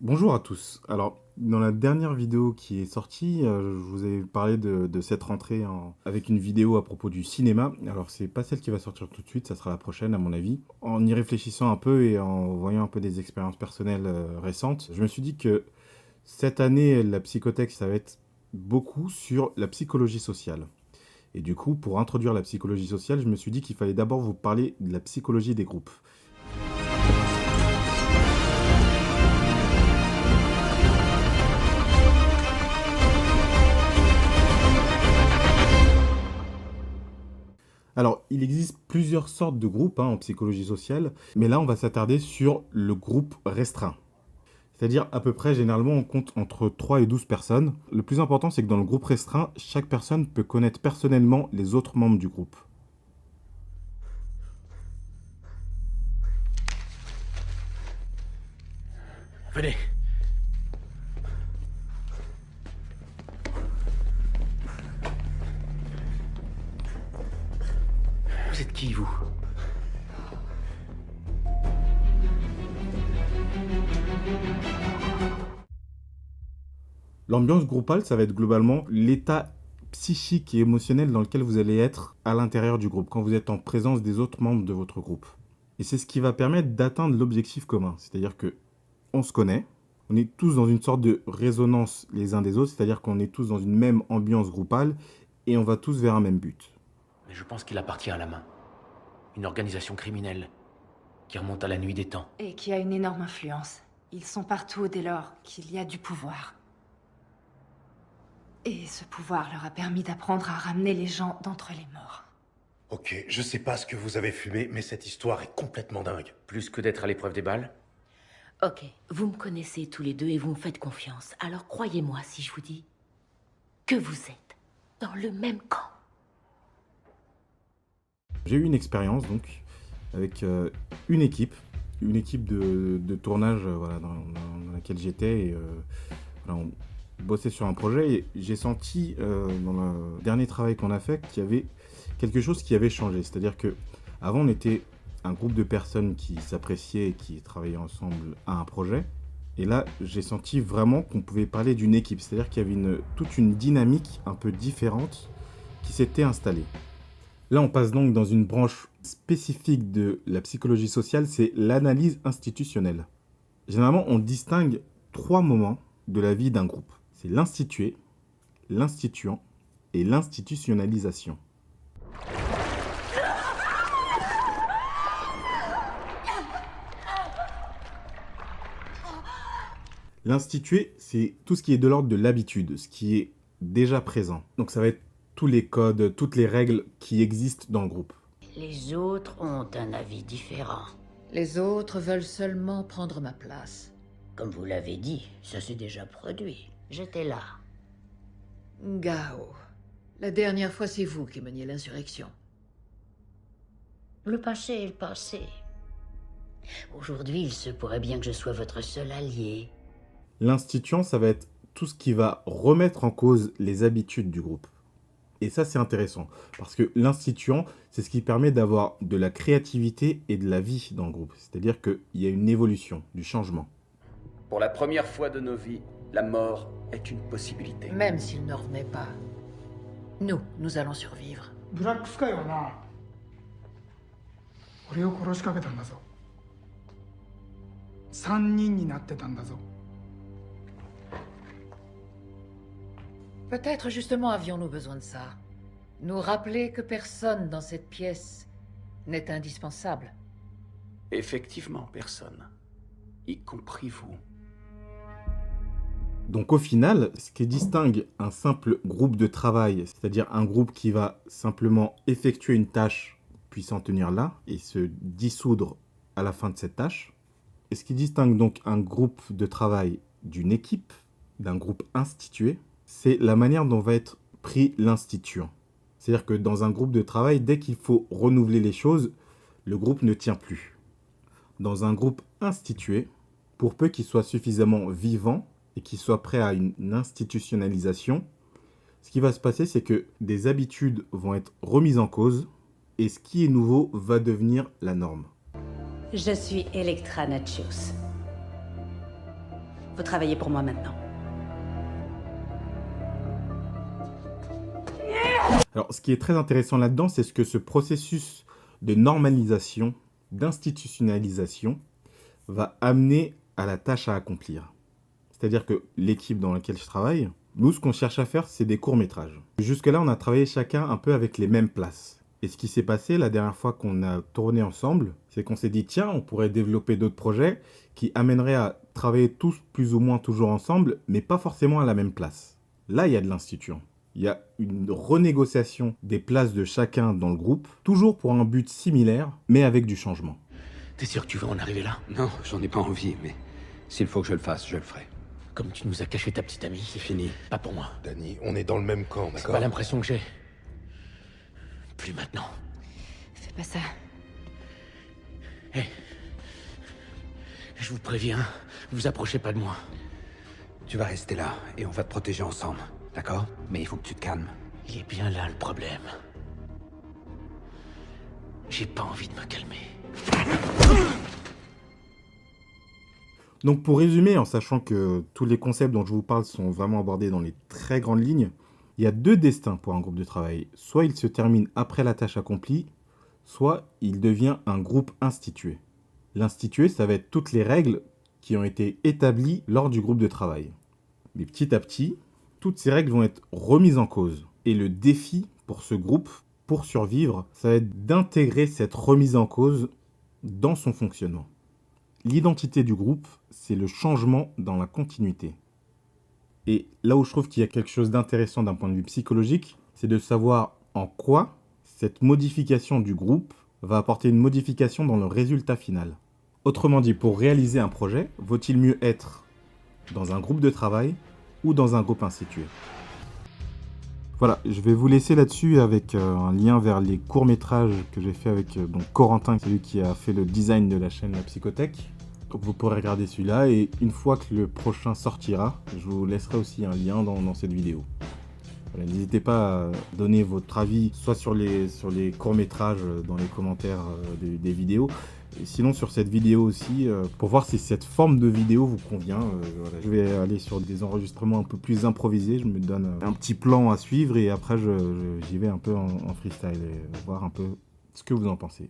Bonjour à tous. Alors, dans la dernière vidéo qui est sortie, je vous ai parlé de cette rentrée avec une vidéo à propos du cinéma. Alors, c'est pas celle qui va sortir tout de suite, ça sera la prochaine à mon avis. En y réfléchissant un peu et en voyant un peu des expériences personnelles récentes, je me suis dit que cette année, la psychothèque, ça va être beaucoup sur la psychologie sociale. Et du coup, pour introduire la psychologie sociale, je me suis dit qu'il fallait d'abord vous parler de la psychologie des groupes. Alors, il existe plusieurs sortes de groupes en psychologie sociale, mais là, on va s'attarder sur le groupe restreint. C'est-à-dire, à peu près, généralement, on compte entre 3 et 12 personnes. Le plus important, c'est que dans le groupe restreint, chaque personne peut connaître personnellement les autres membres du groupe. Venez. Vous êtes qui, vous? L'ambiance groupale, ça va être globalement l'état psychique et émotionnel dans lequel vous allez être à l'intérieur du groupe, quand vous êtes en présence des autres membres de votre groupe. Et c'est ce qui va permettre d'atteindre l'objectif commun. C'est-à-dire que on se connaît, on est tous dans une sorte de résonance les uns des autres, c'est-à-dire qu'on est tous dans une même ambiance groupale et on va tous vers un même but. Mais je pense qu'il appartient à la main. Une organisation criminelle qui remonte à la nuit des temps. Et qui a une énorme influence. Ils sont partout dès lors qu'il y a du pouvoir. Et ce pouvoir leur a permis d'apprendre à ramener les gens d'entre les morts. Ok, je sais pas ce que vous avez fumé, mais cette histoire est complètement dingue. Plus que d'être à l'épreuve des balles. Ok, vous me connaissez tous les deux et vous me faites confiance. Alors croyez-moi si je vous dis que vous êtes dans le même camp. J'ai eu une expérience donc avec une équipe de tournage voilà, dans laquelle j'étais et voilà, on bossait sur un projet et j'ai senti dans le dernier travail qu'on a fait qu'il y avait quelque chose qui avait changé. C'est-à-dire que avant on était un groupe de personnes qui s'appréciaient et qui travaillaient ensemble à un projet. Et là, j'ai senti vraiment qu'on pouvait parler d'une équipe. C'est-à-dire qu'il y avait toute une dynamique un peu différente qui s'était installée. Là, on passe donc dans une branche spécifique de la psychologie sociale, c'est l'analyse institutionnelle. Généralement, on distingue 3 moments de la vie d'un groupe. C'est l'institué, l'instituant et l'institutionnalisation. L'institué, c'est tout ce qui est de l'ordre de l'habitude, ce qui est déjà présent. Donc ça va être tous les codes, toutes les règles qui existent dans le groupe. Les autres ont un avis différent. Les autres veulent seulement prendre ma place. Comme vous l'avez dit, ça s'est déjà produit. J'étais là. Gao, la dernière fois, c'est vous qui meniez l'insurrection. Le passé est le passé. Aujourd'hui, il se pourrait bien que je sois votre seul allié. L'instituant, ça va être tout ce qui va remettre en cause les habitudes du groupe. Et ça, c'est intéressant, parce que l'instituant, c'est ce qui permet d'avoir de la créativité et de la vie dans le groupe. C'est-à-dire qu'il y a une évolution, du changement. Pour la première fois de nos vies, la mort est une possibilité. Même s'il ne revenait pas, nous allons survivre. ブラックスカイはな、俺を殺しかけたんだぞ。3人になってたんだぞ。 Peut-être justement avions-nous besoin de ça. Nous rappeler que personne dans cette pièce n'est indispensable. Effectivement, personne. Y compris vous. Donc au final, ce qui distingue un simple groupe de travail, c'est-à-dire un groupe qui va simplement effectuer une tâche, puis s'en tenir là, et se dissoudre à la fin de cette tâche, et ce qui distingue donc un groupe de travail d'une équipe, d'un groupe institué, c'est la manière dont va être pris l'instituant. C'est-à-dire que dans un groupe de travail, dès qu'il faut renouveler les choses, le groupe ne tient plus. Dans un groupe institué, pour peu qu'il soit suffisamment vivant et qu'il soit prêt à une institutionnalisation, ce qui va se passer, c'est que des habitudes vont être remises en cause et ce qui est nouveau va devenir la norme. Je suis Electra Natchius. peut travailler pour moi maintenant. Alors, ce qui est très intéressant là-dedans, c'est ce que ce processus de normalisation, d'institutionnalisation, va amener à la tâche à accomplir. C'est-à-dire que l'équipe dans laquelle je travaille, nous, ce qu'on cherche à faire, c'est des courts-métrages. Jusque-là, on a travaillé chacun un peu avec les mêmes places. Et ce qui s'est passé la dernière fois qu'on a tourné ensemble, c'est qu'on s'est dit, tiens, on pourrait développer d'autres projets qui amèneraient à travailler tous plus ou moins toujours ensemble, mais pas forcément à la même place. Là, il y a de l'instituant. Il y a une renégociation des places de chacun dans le groupe, toujours pour un but similaire, mais avec du changement. T'es sûr que tu veux en arriver là? Non, j'en ai pas envie, mais s'il faut que je le fasse, je le ferai. Comme tu nous as caché ta petite amie. C'est fini. Pas pour moi. Danny, on est dans le même camp, C'est d'accord? pas l'impression que j'ai. Plus maintenant. Fais pas ça. Hé. Je vous préviens, vous approchez pas de moi. Tu vas rester là, et on va te protéger ensemble, d'accord? Mais il faut que tu te calmes. Il est bien là le problème. J'ai pas envie de me calmer. Donc pour résumer, en sachant que tous les concepts dont je vous parle sont vraiment abordés dans les très grandes lignes, il y a deux destins pour un groupe de travail. Soit il se termine après la tâche accomplie, soit il devient un groupe institué. L'institué, ça va être toutes les règles qui ont été établies lors du groupe de travail. Mais petit à petit, toutes ces règles vont être remises en cause. Et le défi pour ce groupe, pour survivre, ça va être d'intégrer cette remise en cause dans son fonctionnement. L'identité du groupe, c'est le changement dans la continuité. Et là où je trouve qu'il y a quelque chose d'intéressant d'un point de vue psychologique, c'est de savoir en quoi cette modification du groupe va apporter une modification dans le résultat final. Autrement dit, pour réaliser un projet, vaut-il mieux être dans un groupe de travail ou dans un groupe institué? Voilà, je vais vous laisser là-dessus avec un lien vers les courts-métrages que j'ai fait avec donc Corentin, celui qui a fait le design de la chaîne La Psychothèque. Donc vous pourrez regarder celui-là et une fois que le prochain sortira, je vous laisserai aussi un lien dans cette vidéo. Voilà, n'hésitez pas à donner votre avis soit sur les courts-métrages dans les commentaires des vidéos, et sinon sur cette vidéo aussi, pour voir si cette forme de vidéo vous convient. Voilà. Je vais aller sur des enregistrements un peu plus improvisés, je me donne un petit plan à suivre et après j'y vais un peu en freestyle et voir un peu ce que vous en pensez.